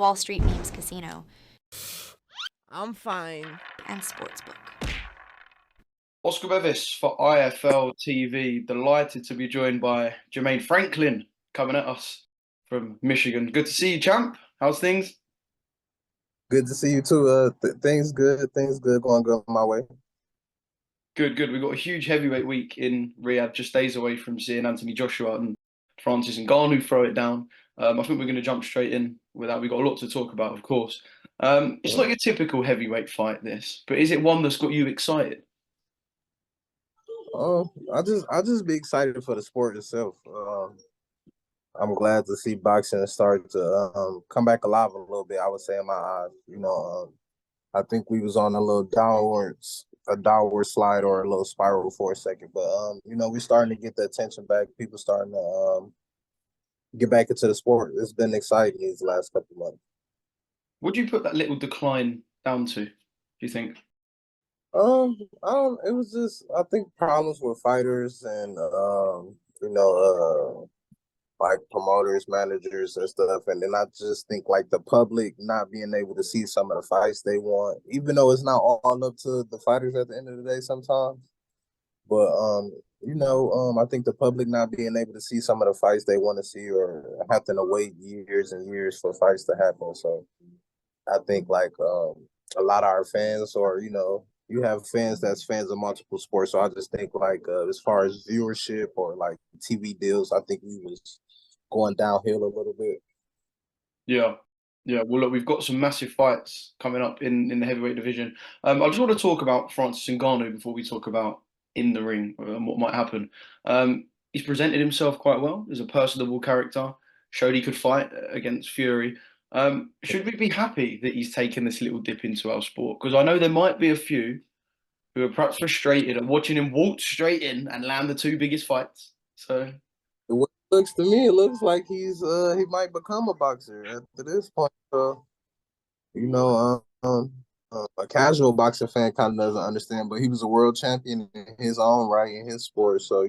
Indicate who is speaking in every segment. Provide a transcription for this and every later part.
Speaker 1: Wall Street Memes Casino,
Speaker 2: I'm fine.
Speaker 1: and Sportsbook.
Speaker 3: Oscar Bevis for IFL TV. Delighted to be joined by Jermaine Franklin coming at us from Michigan. Good to see you, champ. How's things?
Speaker 4: Good to see you too. Things good. Things good. Going good my way.
Speaker 3: Good. We've got a huge heavyweight week in Riyadh, just days away from seeing Anthony Joshua and Francis Ngannou throw it down. I think we're going to jump straight in with that. We've got a lot to talk about, of course. It's not your typical heavyweight fight, this, but is it one that's got you excited?
Speaker 4: I just be excited for the sport itself. I'm glad to see boxing start to come back alive a little bit. I would say in my eyes, I think we was on a little downward slide or a little spiral for a second, but we're starting to get the attention back. People starting to get back into the sport. It's been exciting these last couple of months.
Speaker 3: Would you put that little decline down to, do you think?
Speaker 4: It was just, I think, problems with fighters and like promoters, managers and stuff. And then I just think like the public not being able to see some of the fights they want, even though it's not all up to the fighters at the end of the day sometimes. But I think the public not being able to see some of the fights they want to see or having to wait years and years for fights to happen. So I think like a lot of our fans, or you have fans that's fans of multiple sports. So I just think like as far as viewership or like TV deals, I think we was going downhill a little bit.
Speaker 3: Yeah. Well, look, we've got some massive fights coming up in the heavyweight division. I just want to talk about Francis Ngannou before we talk about in the ring and what might happen. He's presented himself quite well as a personable character, showed he could fight against Fury. Should we be happy that he's taken this little dip into our sport? Because I know there might be a few who are perhaps frustrated at watching him waltz straight in and land the two biggest fights. So
Speaker 4: what it looks to me, it looks like he might become a boxer at this point. A casual boxing fan kind of doesn't understand, but he was a world champion in his own right in his sport. So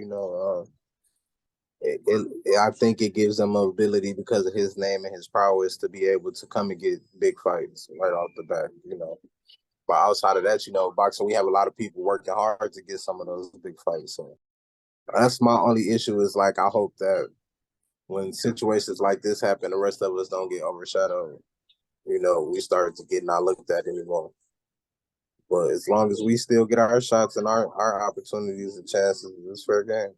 Speaker 4: I think it gives him an ability because of his name and his prowess to be able to come and get big fights right off the bat. But outside of that, boxing, we have a lot of people working hard to get some of those big fights. So that's my only issue is like, I hope that when situations like this happen, the rest of us don't get overshadowed. We start to get not looked at anymore. But as long as we still get our shots and our opportunities and chances, it's fair game.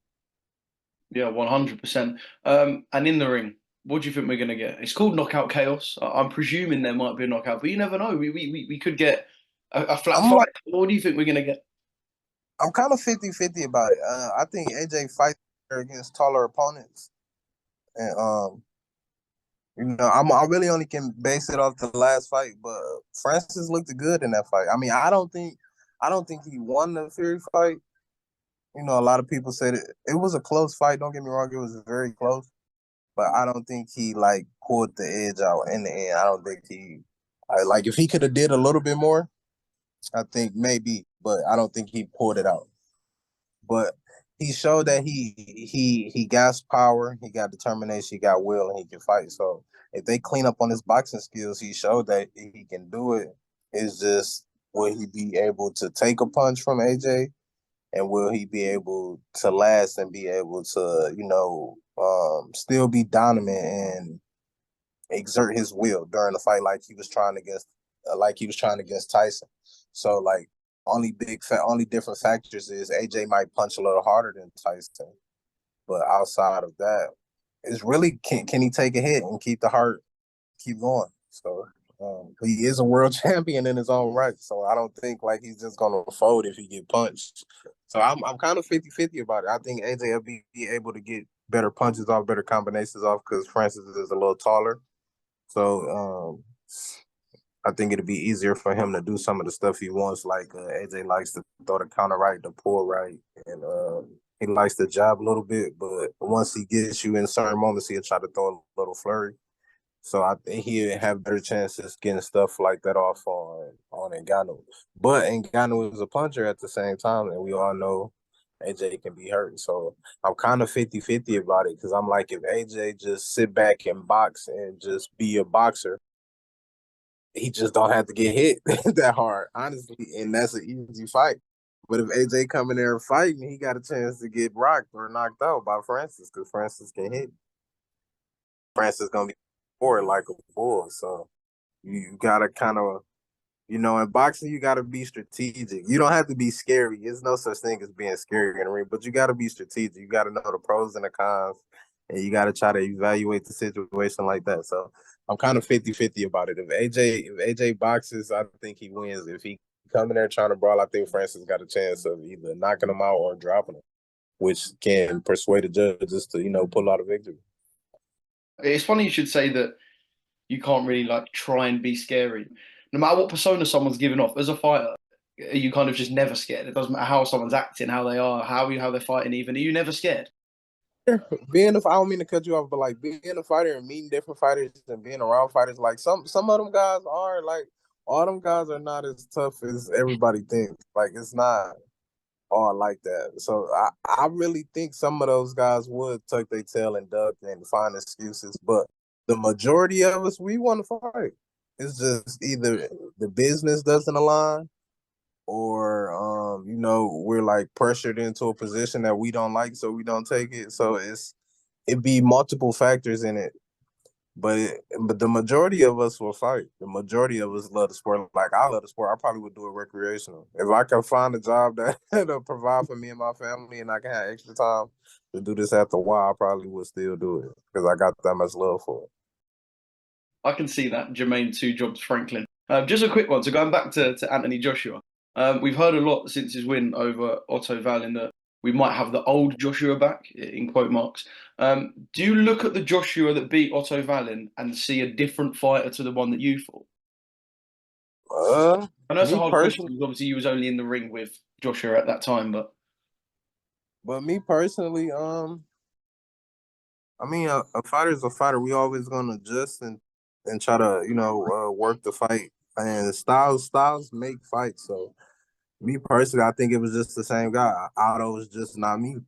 Speaker 3: Yeah, 100%. And in the ring, what do you think we're going to get? It's called Knockout Chaos. I'm presuming there might be a knockout, but you never know. We could get a flat fight. What do you think we're going to get?
Speaker 4: I'm kind of 50-50 about it. I think AJ fights against taller opponents. And, I really only can base it off the last fight, but Francis looked good in that fight. I mean, I don't think he won the Fury fight. A lot of people said it was a close fight. Don't get me wrong, it was very close. But I don't think he like pulled the edge out in the end. I don't think if he could have did a little bit more, I think maybe, but I don't think he pulled it out. But he showed that he got power, he got determination, he got will, and he can fight. So if they clean up on his boxing skills, he showed that he can do it. It's just, will he be able to take a punch from AJ? And will he be able to last and be able to, still be dominant and exert his will during the fight like he was trying against Tyson? So like only different factors is AJ might punch a little harder than Tyson, but outside of that, it's really can he take a hit and keep the heart keep going? So. He is a world champion in his own right, so I don't think like he's just gonna fold if he get punched. So I'm kind of 50-50 about it. I think AJ will be able to get better punches off, better combinations off because Francis is a little taller. So I think it'll be easier for him to do some of the stuff he wants. Like AJ likes to throw the counter right, the pull right, and he likes to jab a little bit. But once he gets you in certain moments, he'll try to throw a little flurry. So I think he'll have better chances getting stuff like that off on Andano. But Ngannou is a puncher at the same time, and we all know AJ can be hurt. So I'm kind of 50-50 about it because I'm like, if AJ just sit back and box and just be a boxer, he just don't have to get hit that hard, honestly, and that's an easy fight. But if AJ come in there fighting, he got a chance to get rocked or knocked out by Francis because Francis can hit. Francis gonna be forward like a bull, so you gotta kind of, in boxing, you got to be strategic. You don't have to be scary. There's no such thing as being scary in the ring, but you got to be strategic. You got to know the pros and the cons, and you got to try to evaluate the situation like that. So I'm kind of 50-50 about it. If AJ boxes, I think he wins. If he come in there trying to brawl, I think Francis got a chance of either knocking him out or dropping him, which can persuade the judges to, pull out a victory.
Speaker 3: It's funny you should say that you can't really like try and be scary. No matter what persona someone's giving off, as a fighter, are you kind of just never scared? It doesn't matter how someone's acting, how they are, how they're fighting even. Are you never scared?
Speaker 4: I don't mean to cut you off, but like being a fighter and meeting different fighters and being around fighters, like some of them guys are like, all them guys are not as tough as everybody thinks. Like it's not all like that. So I really think some of those guys would tuck their tail and duck and find excuses, but the majority of us, we want to fight. It's just either the business doesn't align or we're like pressured into a position that we don't like, so we don't take it. So it be multiple factors in it, but the majority of us will fight. The majority of us love the sport. Like I love the sport. I probably would do it recreational if I can find a job that that'll provide for me and my family, and I can have extra time to do this after a while. I probably would still do it because I got that much love for it.
Speaker 3: I can see that, Jermaine Two Jobs Franklin. Just a quick one. So going back to Anthony Joshua, we've heard a lot since his win over Otto Wallin that we might have the old Joshua back, in quote marks. Do you look at the Joshua that beat Otto Wallin and see a different fighter to the one that you fought? I know it's a hard question because obviously you was only in the ring with Joshua at that time,
Speaker 4: but me personally, I mean, a fighter's a fighter. We always gonna adjust and try to work the fight. And styles make fights. So me personally, I think it was just the same guy. Otto was just not me.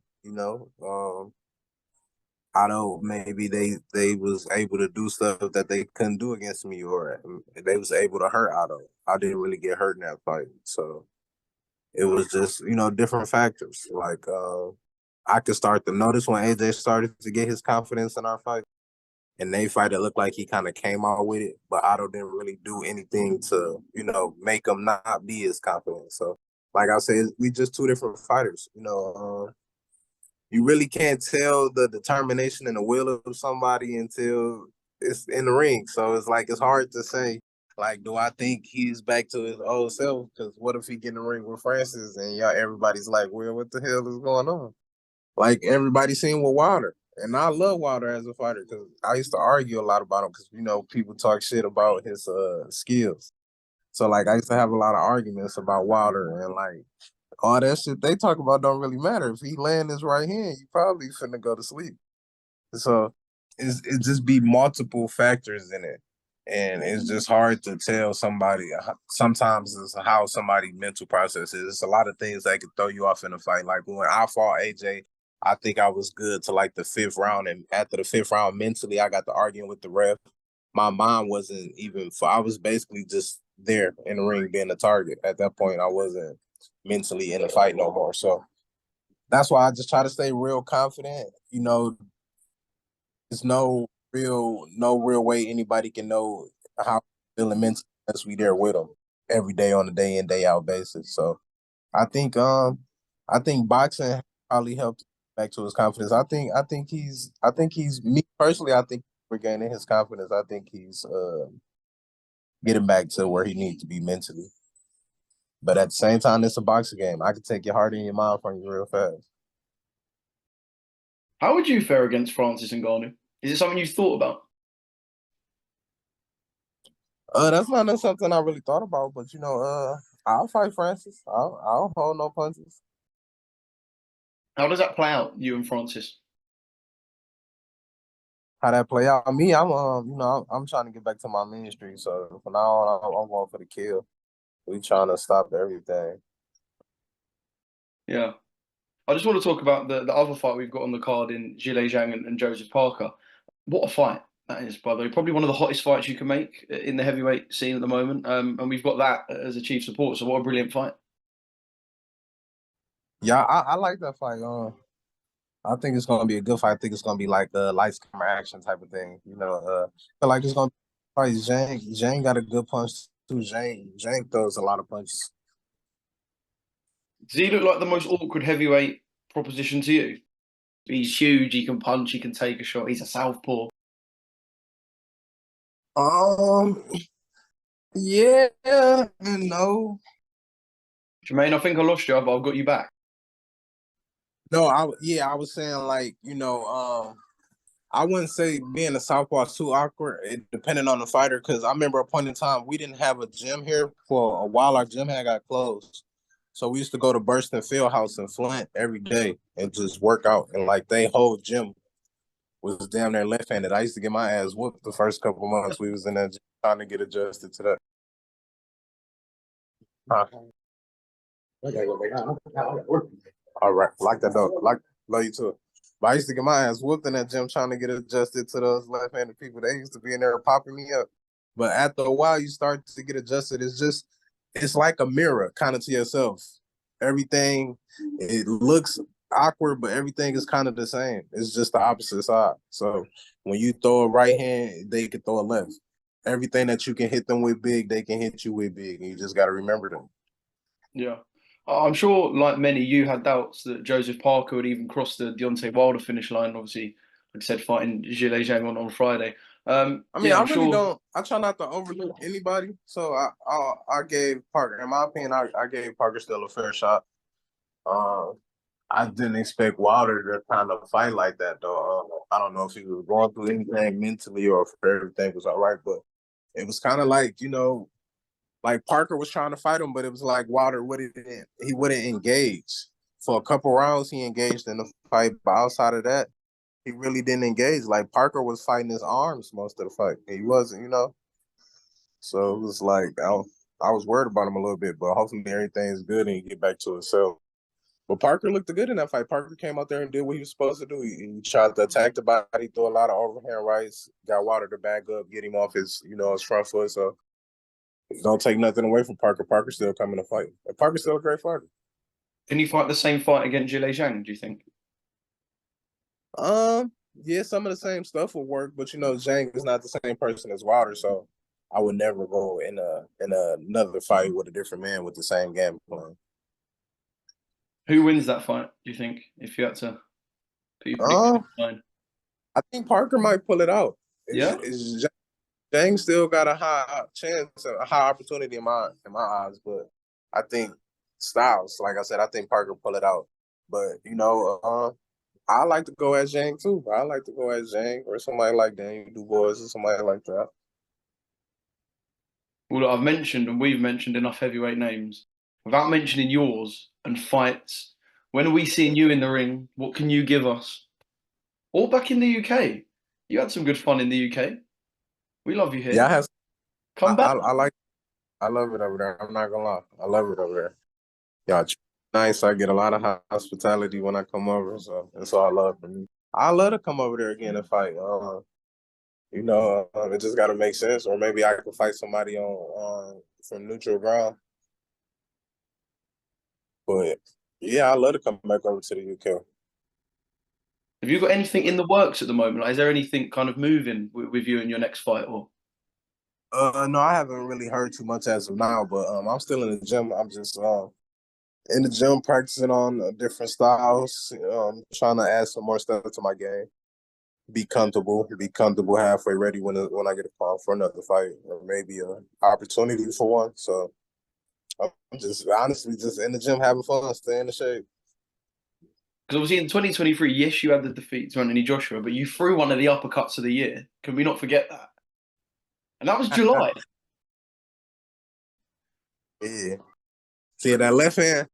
Speaker 4: Otto, maybe they was able to do stuff that they couldn't do against me, or they was able to hurt Otto. I didn't really get hurt in that fight, so it was just different factors. Like I could start to notice when AJ started to get his confidence in our fight. And they fight, it looked like he kind of came out with it, but Otto didn't really do anything to, make him not be as confident. So, like I said, we just two different fighters. You really can't tell the determination and the will of somebody until it's in the ring. So it's like it's hard to say. Like, do I think he's back to his old self? Because what if he get in the ring with Francis and everybody's like, well, what the hell is going on? Like everybody seen with Wilder. And I love Wilder as a fighter because I used to argue a lot about him because, people talk shit about his skills. So, like, I used to have a lot of arguments about Wilder and, like, all that shit they talk about don't really matter. If he land his right hand, you probably finna go to sleep. So, it just be multiple factors in it. And it's just hard to tell somebody. Sometimes it's how somebody mental process is. It's a lot of things that could throw you off in a fight. Like when I fought AJ, I think I was good to like the 5th round. And after the 5th round, mentally, I got to arguing with the ref. My mind wasn't even, I was basically just there in the ring being a target. At that point, I wasn't mentally in the fight no more. So that's why I just try to stay real confident. There's no real way anybody can know how feeling mentally unless we there with them every day on a day in, day out basis. So I think boxing probably helped back to his confidence. I think he's me personally, I think regaining his confidence. I think he's getting back to where he needs to be mentally. But at the same time, it's a boxing game. I can take your heart and your mind from you real fast.
Speaker 3: How would you fare against Francis Ngannou? Is it something you've thought about?
Speaker 4: That's not something I really thought about, but I'll fight Francis. I'll hold no punches.
Speaker 3: How does that play out, you and Francis?
Speaker 4: How that play out? Me, I'm trying to get back to my ministry. So for now on, I'm going for the kill. We trying to stop everything.
Speaker 3: Yeah. I just want to talk about the other fight we've got on the card in Zhilei Zhang and Joseph Parker. What a fight. That is, by the way, probably one of the hottest fights you can make in the heavyweight scene at the moment. And we've got that as a chief support. So what a brilliant fight.
Speaker 4: Yeah, I like that fight. I think it's gonna be a good fight. I think it's gonna be like a lights camera action type of thing. Feel like it's gonna fight Zhang. Zhang got a good punch too. Zhang throws a lot of punches.
Speaker 3: Does he look like the most awkward heavyweight proposition to you? He's huge, he can punch, he can take a shot, he's a southpaw.
Speaker 4: Um, yeah and no.
Speaker 3: Jermaine, I think I lost you, but I've got you back.
Speaker 4: No, I was saying like, I wouldn't say being a southpaw is too awkward. It depending on the fighter, because I remember a point in time we didn't have a gym here for a while. Our gym had got closed, so we used to go to Burston Fieldhouse in Flint every day and just work out. And like they whole gym was damn near left-handed. I used to get my ass whooped the first couple months we was in that gym trying to get adjusted to that. All right, like that though. Love you too. But I used to get my ass whooped in that gym trying to get adjusted to those left-handed people. They used to be in there popping me up. But after a while, you start to get adjusted. It's like a mirror kind of to yourself. Everything, it looks awkward, but everything is kind of the same. It's just the opposite side. So when you throw a right hand, they can throw a left. Everything that you can hit them with big, they can hit you with big. And you just got to remember them.
Speaker 3: Yeah. I'm sure, like many, you had doubts that Joseph Parker would even cross the Deontay Wilder finish line. Obviously, like I said, fighting Zhilei Zhang on Friday.
Speaker 4: I mean,
Speaker 3: yeah,
Speaker 4: I really don't. I try not to overlook anybody. So I gave Parker, in my opinion, I gave Parker still a fair shot. I didn't expect Wilder to kind of fight like that, though. I don't know if he was going through anything mentally or if everything was all right, but it was kind of like, like Parker was trying to fight him, but it was like Wilder wouldn't engage. For a couple rounds, he engaged in the fight, but outside of that, he really didn't engage. Like Parker was fighting his arms most of the fight. He wasn't, So it was like I was worried about him a little bit, but hopefully everything's good and he get back to himself. But Parker looked good in that fight. Parker came out there and did what he was supposed to do. He tried to attack the body, threw a lot of overhand rights, got Wilder to back up, get him off his, his front foot. So don't take nothing away from Parker. Parker's still coming to fight. And Parker's still a great fighter.
Speaker 3: Can you fight the same fight against Zhilei Zhang, do you think?
Speaker 4: Yeah, some of the same stuff will work, but Zhang is not the same person as Wilder, so I would never go in another fight with a different man with the same game plan.
Speaker 3: Who wins that fight, do you think, if you had to put your prediction line?
Speaker 4: I think Parker might pull it out. Jang still got a high chance, a high opportunity in my eyes, but I think Styles, like I said, I think Parker pull it out. But I like to go at Jang too. I like to go at Jang or somebody like Daniel Dubois or somebody like that.
Speaker 3: Well, look, I've mentioned and we've mentioned enough heavyweight names. Without mentioning yours and fights, when are we seeing you in the ring? What can you give us? Or back in the UK. You had some good fun in the UK. We love you here.
Speaker 4: Yeah,
Speaker 3: Come back.
Speaker 4: I love it over there. I'm not gonna lie. I love it over there. Y'all nice. I get a lot of hospitality when I come over, so that's all I love from me. I love to come over there again and fight. It just got to make sense, or maybe I could fight somebody on from neutral ground. But yeah, I love to come back over to the UK.
Speaker 3: Have you got anything in the works at the moment? Like, is there anything kind of moving with you in your next fight? Or
Speaker 4: no, I haven't really heard too much as of now. But I'm still in the gym. I'm just in the gym practicing on different styles, trying to add some more stuff to my game. Be comfortable halfway ready when I get a call for another fight or maybe an opportunity for one. So I'm just honestly just in the gym having fun, staying in the shape.
Speaker 3: because obviously in 2023, yes, you had the defeat to Anthony Joshua, but you threw one of the uppercuts of the year. Can we not forget that? And that was July.
Speaker 4: Yeah. See that left hand.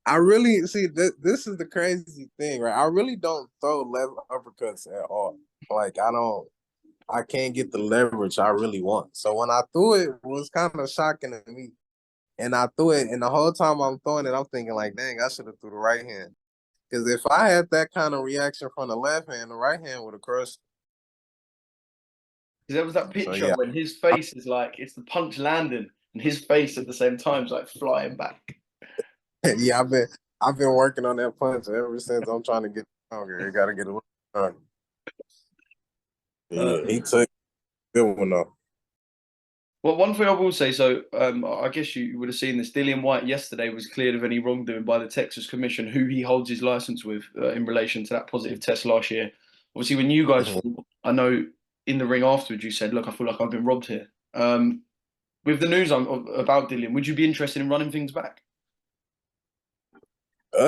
Speaker 4: I really see this is the crazy thing, right? I really don't throw left uppercuts at all. Like I can't get the leverage I really want. So when I threw it was kind of shocking to me. And I threw it, and the whole time I'm throwing it, I'm thinking like, dang, I should have threw the right hand. Because if I had that kind of reaction from the left hand, the right hand would have crushed.
Speaker 3: there was that
Speaker 4: So
Speaker 3: picture
Speaker 4: yeah,
Speaker 3: when his face is like, it's the punch landing, and his face at the same time is like flying back.
Speaker 4: yeah, I've been working on that punch ever since. I'm trying to get stronger. You gotta get a little stronger. Yeah, he took a good one though.
Speaker 3: Well, one thing I will say, so I guess you would have seen this. Dillian Whyte yesterday was cleared of any wrongdoing by the Texas Commission, who he holds his license with in relation to that positive test last year. Obviously, when you guys fought, I know in the ring afterwards you said, "Look, I feel like I've been robbed here." With the news about Dillian, would you be interested in running things back?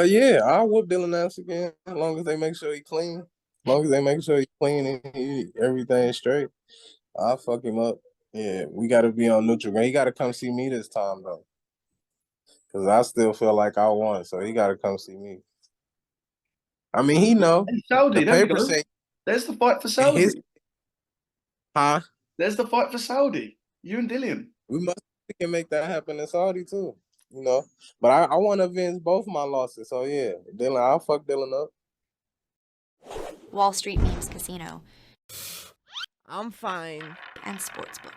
Speaker 4: Yeah, I'll whoop Dylan ass again as long as they make sure he clean. As long as they make sure he clean and everything straight, I'll fuck him up. Yeah, we got to be on neutral ground. He got to come see me this time though, because I still feel like I won. So he got to come see me. I mean, he know
Speaker 3: Hey, Saudi,
Speaker 4: the
Speaker 3: there we
Speaker 4: paper
Speaker 3: go.
Speaker 4: say
Speaker 3: There's the fight for
Speaker 4: his,
Speaker 3: Saudi.
Speaker 4: huh?
Speaker 3: There's the fight for Saudi. You and Dillian.
Speaker 4: We can make that happen in Saudi too, you know. But I want to avenge both my losses. So yeah, Dylan, I'll fuck Dylan up.
Speaker 1: Wall Street Memes Casino
Speaker 2: I'm fine.
Speaker 1: and Sportsbook.